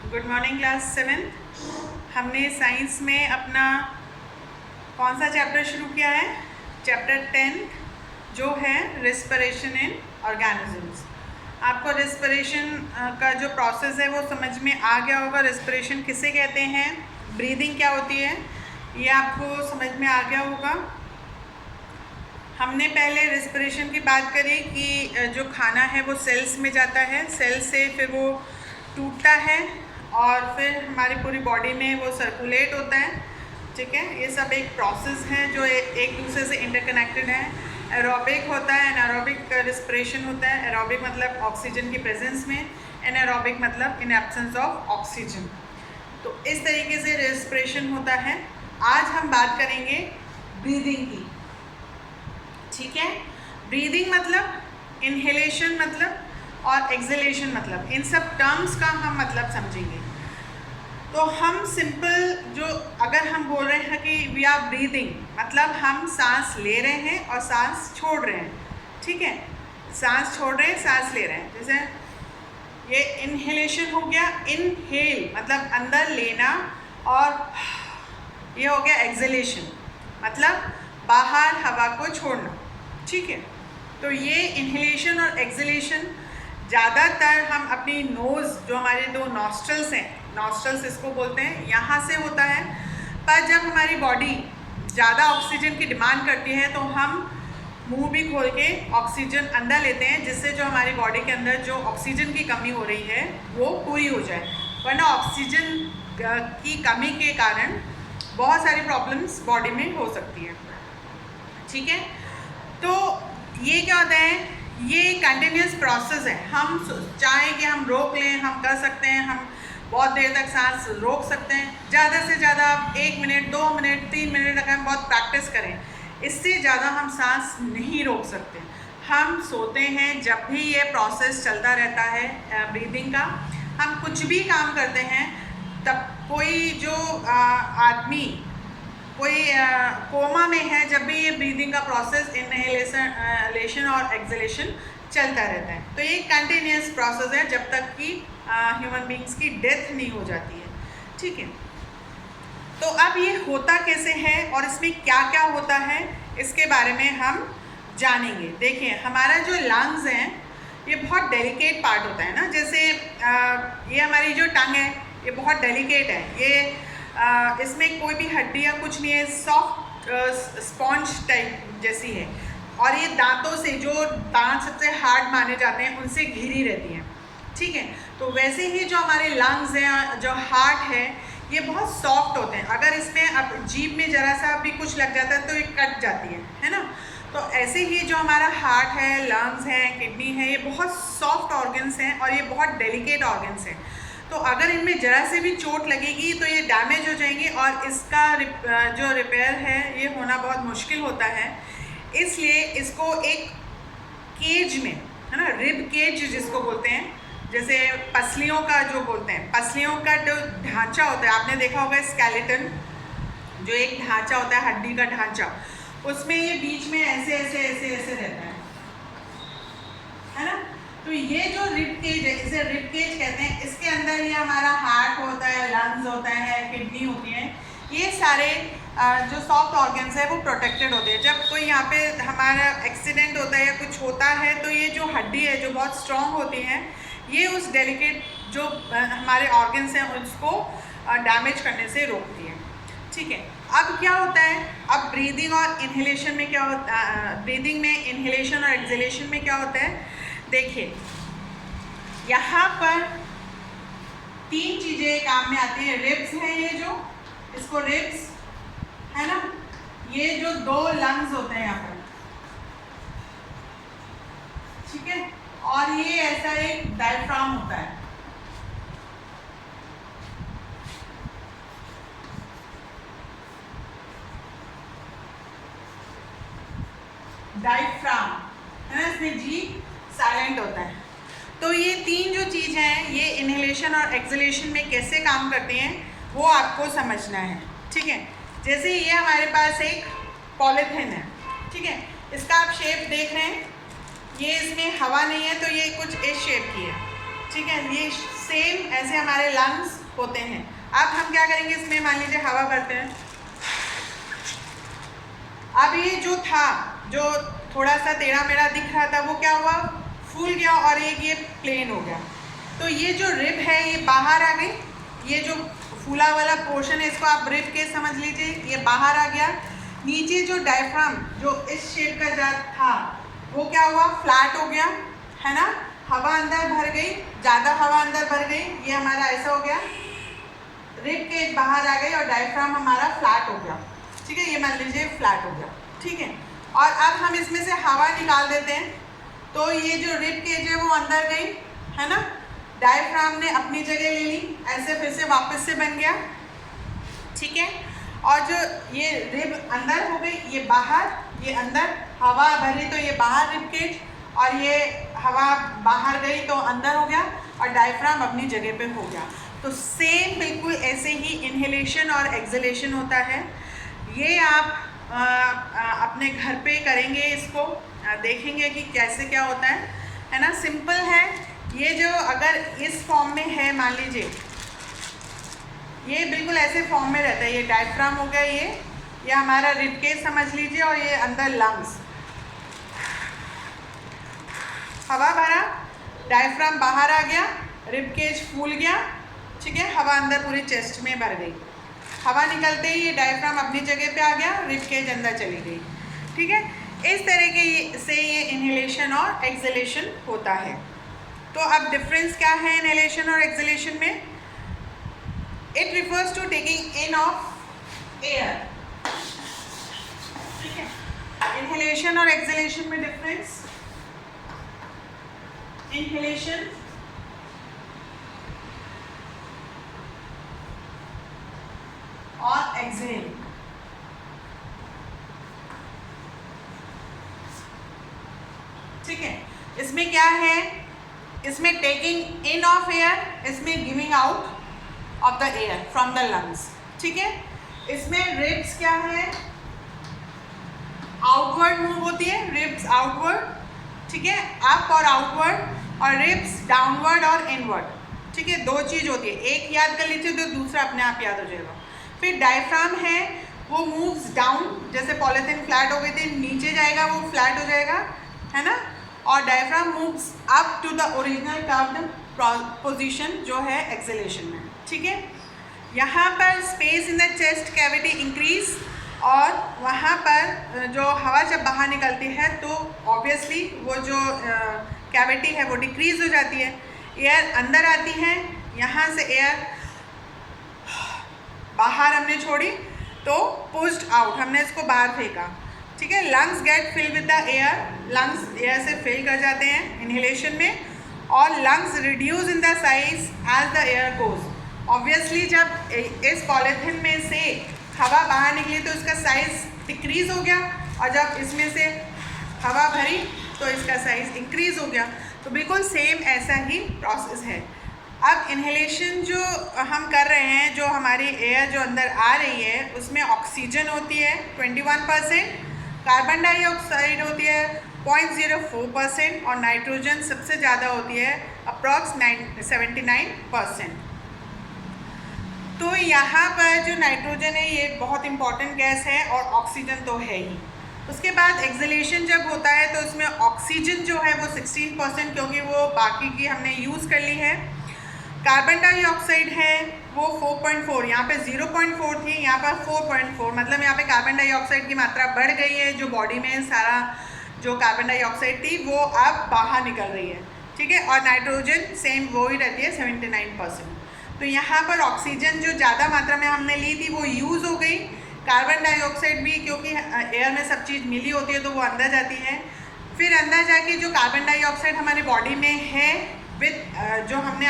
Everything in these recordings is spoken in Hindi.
Good morning class 7th। हमने साइंस में अपना कौन सा चैप्टर शुरू किया है? चैप्टर 10 जो है रेस्पिरेशन इन ऑर्गेनिजम्स। आपको रेस्पिरेशन का जो प्रोसेस है वो समझ में आ गया होगा। रेस्पिरेशन किसे कहते हैं, ब्रीदिंग क्या होती है, ये आपको समझ में आ गया होगा। हमने पहले रेस्पिरेशन की बात करी कि जो खाना है वो सेल्स में जाता है, सेल से फिर वो टूटता है और फिर हमारी पूरी बॉडी में वो सर्कुलेट होता है। ठीक है, ये सब एक प्रोसेस है जो एक दूसरे से इंटरकनेक्टेड है। एरोबिक होता है, एनारोबिक रेस्पिरेशन होता है। एरोबिक मतलब ऑक्सीजन की प्रेजेंस में, एनारोबिक मतलब इन एब्सेंस ऑफ ऑक्सीजन। तो इस तरीके से रेस्पिरेशन होता है। आज हम बात करेंगे ब्रीदिंग की। ठीक है, ब्रीदिंग मतलब इनहेलेशन मतलब और एक्सहेलेशन मतलब, इन सब टर्म्स का हम मतलब समझेंगे। तो हम सिंपल जो अगर हम बोल रहे हैं कि वी आर ब्रीदिंग मतलब हम सांस ले रहे हैं और सांस छोड़ रहे हैं। ठीक है, सांस छोड़ रहे हैं, सांस ले रहे हैं। जैसे ये इनहेलेशन हो गया, इनहेल मतलब अंदर लेना, और ये हो गया एक्सहेलेशन मतलब बाहर हवा को छोड़ना। ठीक है, तो ये इनहेलेशन और एक्सहेलेशन ज़्यादातर हम अपनी नोज़, जो हमारे दो नॉस्ट्रल्स हैं, नॉस्ट्रल्स इसको बोलते हैं, यहाँ से होता है। पर जब हमारी बॉडी ज़्यादा ऑक्सीजन की डिमांड करती है तो हम मुंह भी खोल के ऑक्सीजन अंदर लेते हैं, जिससे जो हमारी बॉडी के अंदर जो ऑक्सीजन की कमी हो रही है वो पूरी हो जाए। वरना ऑक्सीजन की कमी के कारण बहुत सारी प्रॉब्लम्स बॉडी में हो सकती है। ठीक है, तो ये क्या होता है, ये कंटिन्यूस प्रोसेस है। हम चाहे कि हम रोक लें, हम कर सकते हैं, हम बहुत देर तक सांस रोक सकते हैं। ज़्यादा से ज़्यादा 1 मिनट, 2 मिनट, 3 मिनट अगर हम बहुत प्रैक्टिस करें, इससे ज़्यादा हम सांस नहीं रोक सकते। हम सोते हैं जब भी ये प्रोसेस चलता रहता है ब्रीदिंग का, हम कुछ भी काम करते हैं, तब कोई जो आदमी कोई कोमा में है, जब भी ये ब्रीदिंग का प्रोसेस इनहेलेशन और एक्सहेलेशन चलता रहता है। तो ये कंटिन्यूस प्रोसेस है जब तक कि ह्यूमन बींग्स की डेथ नहीं हो जाती है। ठीक है, तो अब ये होता कैसे है और इसमें क्या क्या होता है, इसके बारे में हम जानेंगे। देखिए, हमारा जो लंग्स हैं ये बहुत डेलिकेट पार्ट होता है ना। जैसे ये हमारी जो टंग है ये बहुत डेलिकेट है। ये इसमें कोई भी हड्डी या कुछ नहीं है, सॉफ्ट स्पॉन्ज टाइप जैसी है। और ये दांतों से, जो दांत सबसे हार्ड माने जाते हैं, उनसे घिरी रहती हैं। ठीक है, तो वैसे ही जो हमारे लंग्स हैं, जो हार्ट है, ये बहुत सॉफ्ट होते हैं। अगर इसमें अब जीभ में ज़रा सा भी कुछ लग जाता है तो ये कट जाती है ना। तो ऐसे ही जो हमारा हार्ट है, लंग्स हैं, किडनी है, ये बहुत सॉफ्ट ऑर्गन्स हैं और ये बहुत डेलिकेट ऑर्गन्स हैं। तो अगर इनमें ज़रा से भी चोट लगेगी तो ये डैमेज हो जाएंगे और इसका जो रिपेयर है ये होना बहुत मुश्किल होता है। इसलिए इसको एक केज में, है ना, रिब केज जिसको बोलते हैं, जैसे पसलियों का जो बोलते हैं, पसलियों का जो ढांचा होता है, आपने देखा होगा स्केलेटन, जो एक ढांचा होता है, हड्डी का ढांचा, उसमें ये बीच में ऐसे ऐसे ऐसे ऐसे रहता है ना। तो ये जो रिब केज है, इसे रिब केज कहते हैं। इसके अंदर ये हमारा हार्ट होता है, लंग्स होता है, किडनी होती है, ये सारे जो सॉफ्ट ऑर्गन्स है वो प्रोटेक्टेड होते हैं। जब कोई यहाँ पे हमारा एक्सीडेंट होता है या कुछ होता है तो ये जो हड्डी है जो बहुत स्ट्रॉन्ग होती है, ये उस डेलिकेट जो हमारे ऑर्गन्स हैं उसको डैमेज करने से रोकती है। ठीक है, अब क्या होता है, अब ब्रीदिंग और इनहेलेशन में क्या होता है, ब्रीदिंग में इनहेलेशन और एक्सहेलेशन में क्या होता है। देखिए, यहाँ पर 3 चीज़ें काम में आती है। रिब्स है, ये जो, इसको रिब्स है ना, ये जो 2 लंग्स होते हैं यहाँ पर, ठीक है, और ये ऐसा एक डायफ्राम होता है। डायफ्राम है ना, इसमें जी साइलेंट होता है। तो ये 3 जो चीज़ हैं ये इनहेलेशन और एक्सहेलेशन में कैसे काम करते हैं वो आपको समझना है। ठीक है, जैसे ये हमारे पास एक पॉलीथिन है, ठीक है, इसका आप शेप देख रहे हैं, ये इसमें हवा नहीं है तो ये कुछ इस शेप की है। ठीक है, ये सेम ऐसे हमारे लंग्स होते हैं। अब हम क्या करेंगे, इसमें मान लीजिए हवा भरते हैं। अब ये जो था, जो थोड़ा सा टेढ़ा मेढ़ा दिख रहा था, वो क्या हुआ, फूल गया और एक ये प्लेन हो गया। तो ये जो रिब है ये बाहर आ गई, ये जो फूला वाला पोर्शन है इसको आप रिब के समझ लीजिए, ये बाहर आ गया। नीचे जो डायफ्राम जो इस शेप का जा था वो क्या हुआ, फ्लैट हो गया, है ना। हवा अंदर भर गई, ज़्यादा हवा अंदर भर गई, ये हमारा ऐसा हो गया, रिब केज बाहर आ गई और डायफ्राम हमारा फ्लैट हो गया। ठीक है, ये मान लीजिए फ्लैट हो गया। ठीक है, और अब हम इसमें से हवा निकाल देते हैं, तो ये जो रिब केज है वो अंदर गई, है ना। डायफ्राम ने अपनी जगह ले ली, ऐसे फिर से वापस से बन गया। ठीक है, और जो ये रिब अंदर हो गई, ये बाहर, ये अंदर, हवा भरी तो ये बाहर रिब केज, और ये हवा बाहर गई तो अंदर हो गया, और डायफ्राम अपनी जगह पे हो गया। तो सेम बिल्कुल ऐसे ही इनहेलेशन और एक्सहेलेशन होता है। ये आप अपने घर पे करेंगे, इसको देखेंगे कि कैसे क्या होता है ना। सिंपल है ये। जो अगर इस फॉर्म में है, मान लीजिए ये बिल्कुल ऐसे फॉर्म में रहता है, ये डायफ्राम हो गया, ये हमारा रिब केज समझ लीजिए, और ये अंदर लंग्स, हवा भरा, डायफ्राम बाहर आ गया, रिब केज फूल गया। ठीक है, हवा अंदर पूरी चेस्ट में भर गई, हवा निकलते ही ये डायफ्राम अपनी जगह पे आ गया, रिब केज अंदर चली गई। ठीक है, इस तरह के से ये इनहेलेशन और एक्सहेलेशन होता है। तो अब डिफरेंस क्या है इनहेलेशन और एक्सहेलेशन में? It refers to taking in of air. ठीक है, इनहेलेशन और एक्सहेलेशन में डिफरेंस, इनहेलेशन और एक्सहेल। ठीक है, इसमें क्या है, इसमें टेकिंग इन ऑफ एयर, इसमें giving out of the air from the lungs. ठीक है, इसमें रिब्स क्या है, आउटवर्ड मूव होती है, रिब्स आउटवर्ड। ठीक है, अप और आउटवर्ड, और रिब्स डाउनवर्ड और इनवर्ड। ठीक है, दो चीज़ होती है, एक याद कर लीजिए तो दूसरा अपने आप याद हो जाएगा। फिर डायफ्राम है, वो मूव्स डाउन, जैसे पॉलीथीन फ्लैट हो गई थी, नीचे जाएगा वो फ्लैट हो जाएगा, है ना। और diaphragm moves up to the original curved position जो है एक्सहेलेशन में। ठीक है, यहाँ पर space in the chest cavity increase, और वहाँ पर जो हवा जब बाहर निकलती है तो ऑब्वियसली वो जो कैविटी है वो डिक्रीज हो जाती है, एयर अंदर आती है, यहाँ से एयर बाहर हमने छोड़ी तो पुश्ड आउट, हमने इसको बाहर फेंका। ठीक है, lungs get fill with the air, lungs air से फिल कर जाते हैं इनहेलेशन में, और lungs reduce in the size as the air goes. Obviously जब इस पॉलीथीन में से हवा बाहर निकली तो इसका साइज डिक्रीज हो गया, और जब इसमें से हवा भरी तो इसका साइज इंक्रीज हो गया। तो बिल्कुल सेम ऐसा ही प्रोसेस है। अब इनहेलेशन जो हम कर रहे हैं, जो हमारी एयर जो अंदर आ रही है उसमें ऑक्सीजन होती है 21%, कार्बन डाइऑक्साइड होती है 0.04%, और नाइट्रोजन सबसे ज़्यादा होती है अप्रॉक्स 79%। तो यहाँ पर जो नाइट्रोजन है ये बहुत इंपॉर्टेंट गैस है, और ऑक्सीजन तो है ही। उसके बाद एक्सहेलेशन जब होता है तो उसमें ऑक्सीजन जो है वो 16%, क्योंकि वो बाकी की हमने यूज़ कर ली है। कार्बन डाइऑक्साइड है वो 4.4, यहाँ पे 0.4 थी, यहाँ पर 4.4, मतलब यहाँ पे कार्बन डाइऑक्साइड की मात्रा बढ़ गई है। जो बॉडी में सारा जो कार्बन डाइऑक्साइड थी वो अब बाहर निकल रही है। ठीक है, और नाइट्रोजन सेम वो ही रहती है 79%। तो यहाँ पर ऑक्सीजन जो ज़्यादा मात्रा में हमने ली थी वो यूज़ हो गई, कार्बन डाइऑक्साइड भी, क्योंकि एयर में सब चीज़ मिली होती है तो वो अंदर जाती है। फिर अंदर जाके जो कार्बन डाइऑक्साइड हमारे बॉडी में है विद जो हमने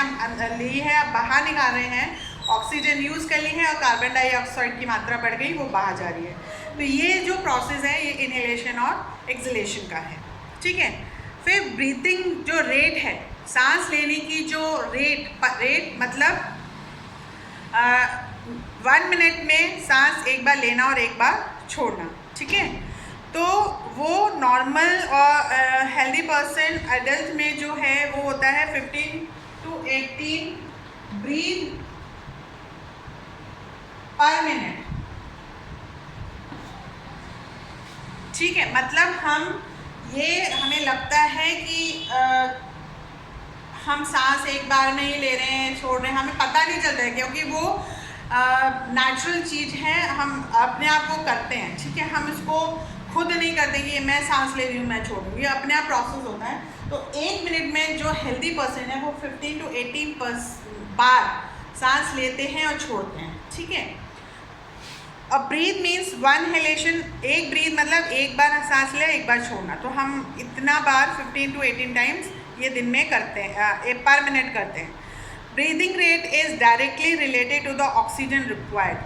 ली है अब बाहर निकाल रहे हैं, ऑक्सीजन यूज़ कर ली है और कार्बन डाइऑक्साइड की मात्रा बढ़ गई, वो बाहर जा रही है। तो ये जो प्रोसेस है ये इनहेलेशन और एक्सहेलेशन का है। ठीक है, फिर ब्रीथिंग जो रेट है, सांस लेने की जो रेट मतलब 1 मिनट में सांस एक बार लेना और एक बार छोड़ना। ठीक है, तो वो नॉर्मल और हेल्दी पर्सन एडल्ट में जो है वो होता है 15 to 18 ब्रीथ पर मिनट। ठीक है, मतलब हमें लगता है कि हम सांस एक बार में ही ले रहे हैं, छोड़ रहे हैं, हमें पता नहीं चलता है, क्योंकि वो नेचुरल चीज़ है, हम अपने आप को करते हैं। ठीक है, हम इसको खुद नहीं करते कि मैं सांस ले रही हूँ मैं छोड़ दूँ, ये अपने आप प्रोसेस होता है। तो 1 मिनट में जो हेल्दी पर्सन है वो 15 to 18 बार सांस लेते हैं और छोड़ते हैं। ठीक है, अ ब्रीथ मीन्स वन हेलेशन, एक ब्रीथ मतलब एक बार सांस ले एक बार छोड़ना। तो हम इतना बार 15 to 18 टाइम्स ये दिन में करते हैं, पर मिनट करते हैं। Breathing rate is directly related to the oxygen required.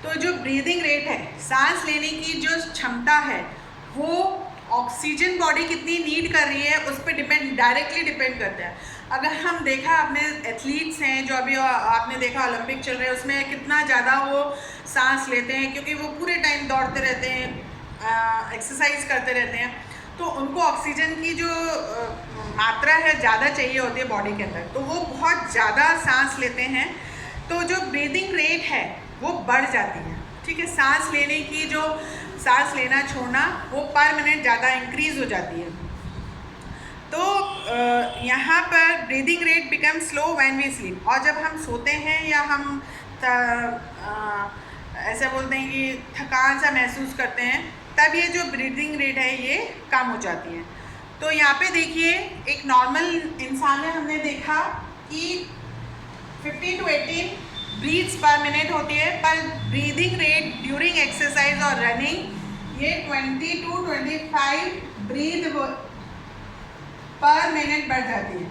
तो जो ब्रीदिंग रेट है, सांस लेने की जो क्षमता है, वो ऑक्सीजन बॉडी कितनी नीड कर रही है उस पर डायरेक्टली डिपेंड करता है। अगर हम देखा, अपने एथलीट्स हैं जो अभी आपने देखा ओलंपिक चल रहे हैं, उसमें कितना ज़्यादा वो सांस लेते हैं, क्योंकि वो पूरे टाइम दौड़ते रहते हैं, एक्सरसाइज करते रहते हैं, तो उनको ऑक्सीजन की जो मात्रा है ज़्यादा चाहिए होती है बॉडी के अंदर, तो वो बहुत ज़्यादा सांस लेते हैं, तो जो ब्रीदिंग रेट है वो बढ़ जाती है। ठीक है, सांस लेने की जो सांस लेना छोड़ना वो पर मिनट ज़्यादा इंक्रीज हो जाती है। तो यहाँ पर breathing rate become slow when we sleep, और जब हम सोते हैं या हम ऐसा बोलते हैं कि थकान सा महसूस करते हैं, तब ये जो ब्रीदिंग रेट है ये कम हो जाती है। तो यहाँ पे देखिए, एक नॉर्मल इंसान में हमने देखा कि 15 to 18 ब्रीथ्स पर मिनट होती है, पर ब्रीदिंग रेट ड्यूरिंग एक्सरसाइज और रनिंग ये 20 to 25 ब्रीथ पर मिनट बढ़ जाती है।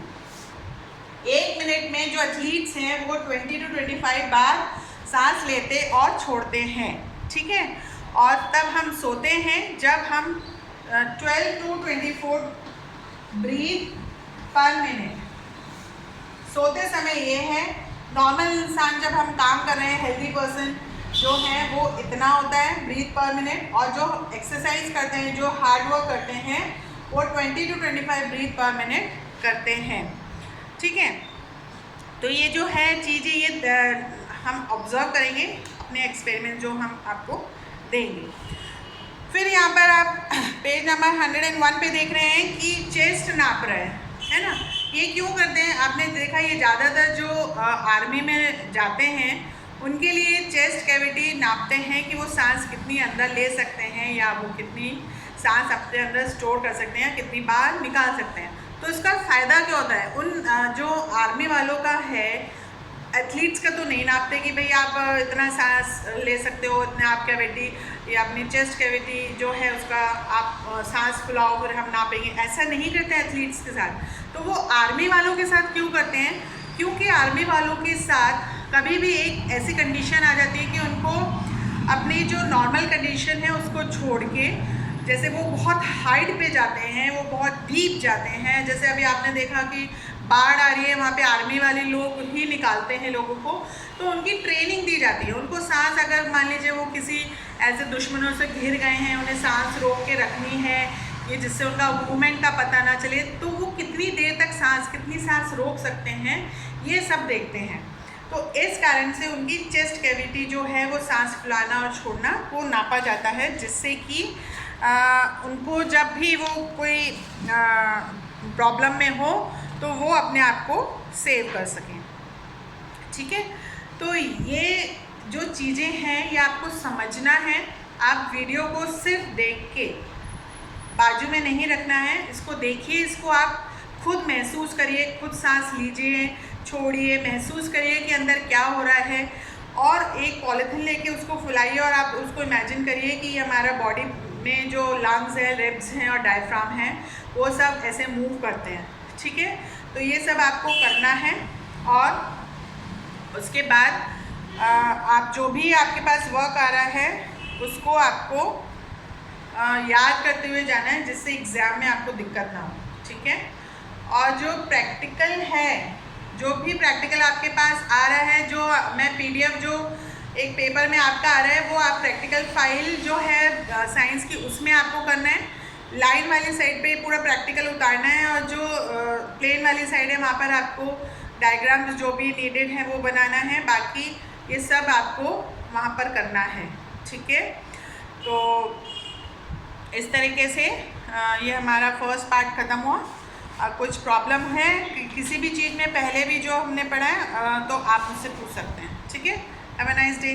1 मिनट में जो एथलीट्स हैं वो 20 to 25 बार सांस लेते और छोड़ते हैं। ठीक है, और तब हम सोते हैं जब हम 12 to 24 ब्रीथ पर मिनट। सोते समय ये है, नॉर्मल इंसान जब हम काम कर रहे हैं, हेल्दी पर्सन जो है वो इतना होता है ब्रीथ पर मिनट, और जो एक्सरसाइज करते हैं, जो हार्ड वर्क करते हैं, वो 20 to 25 ब्रीथ पर मिनट करते हैं। ठीक है, तो ये जो है चीज़ें ये हम ऑब्जर्व करेंगे अपने एक्सपेरिमेंट जो हम आपको देंगे। फिर यहाँ पर आप पेज नंबर 101 पे देख रहे हैं कि चेस्ट नाप रहे हैं, है ना। ये क्यों करते हैं, आपने देखा ये ज़्यादातर जो आर्मी में जाते हैं उनके लिए चेस्ट कैविटी नापते हैं कि वो सांस कितनी अंदर ले सकते हैं, या वो कितनी सांस अपने अंदर स्टोर कर सकते हैं, कितनी बार निकाल सकते हैं। तो इसका फ़ायदा क्या होता है, उन जो आर्मी वालों का है, एथलीट्स का तो नहीं नापते कि भाई आप इतना सांस ले सकते हो, इतना आप कैविटी या अपनी चेस्ट कैविटी जो है उसका आप सांस फुलाओ फिर हम नापेंगे, ऐसा नहीं करते एथलीट्स के साथ। तो वो आर्मी वालों के साथ क्यों करते हैं, क्योंकि आर्मी वालों के साथ कभी भी एक ऐसी कंडीशन आ जाती है कि उनको अपनी जो नॉर्मल कंडीशन है उसको छोड़ के, जैसे वो बहुत हाइट पे जाते हैं, वो बहुत डीप जाते हैं, जैसे अभी आपने देखा कि बाढ़ आ रही है, वहाँ पे आर्मी वाले लोग ही निकालते हैं लोगों को, तो उनकी ट्रेनिंग दी जाती है उनको। सांस अगर मान लीजिए वो किसी ऐसे दुश्मनों से घिर गए हैं, उन्हें सांस रोक के रखनी है, ये जिससे उनका मूवमेंट का पता ना चले, तो वो कितनी देर तक कितनी सांस रोक सकते हैं, ये सब देखते हैं। तो इस कारण से उनकी चेस्ट कैविटी जो है वो सांस फुलाना और छोड़ना वो नापा जाता है, जिससे कि उनको जब भी वो कोई प्रॉब्लम में हो तो वो अपने आप को सेव कर सकें। ठीक है, तो ये जो चीज़ें हैं ये आपको समझना है। आप वीडियो को सिर्फ देख के बाजू में नहीं रखना है, इसको देखिए, इसको आप खुद महसूस करिए, खुद सांस लीजिए, छोड़िए, महसूस करिए कि अंदर क्या हो रहा है, और एक पॉलीथिन लेके उसको फुलाइए और आप उसको इमेजिन करिए कि हमारा बॉडी में जो लंग्स हैं, रिब्स हैं और डायफ्राम हैं, वो सब ऐसे मूव करते हैं। ठीक है, तो ये सब आपको करना है, और उसके बाद आप जो भी आपके पास वर्क आ रहा है उसको आपको याद करते हुए जाना है, जिससे एग्ज़ाम में आपको दिक्कत ना हो। ठीक है, और जो प्रैक्टिकल है, जो भी प्रैक्टिकल आपके पास आ रहा है, जो मैं PDF जो एक पेपर में आपका आ रहा है, वो आप प्रैक्टिकल फाइल जो है साइंस की उसमें आपको करना है। लाइन वाली साइड पे पूरा प्रैक्टिकल उतारना है, और जो प्लेन वाली साइड है वहाँ पर आपको डायग्राम्स जो भी नीडेड हैं वो बनाना है, बाकी ये सब आपको वहाँ पर करना है, ठीक है। तो इस तरीके से ये हमारा फर्स्ट पार्ट ख़त्म हुआ। कुछ प्रॉब्लम है किसी भी चीज़ में पहले भी जो हमने पढ़ा है तो आप मुझसे पूछ सकते हैं, ठीक है। Have a nice day.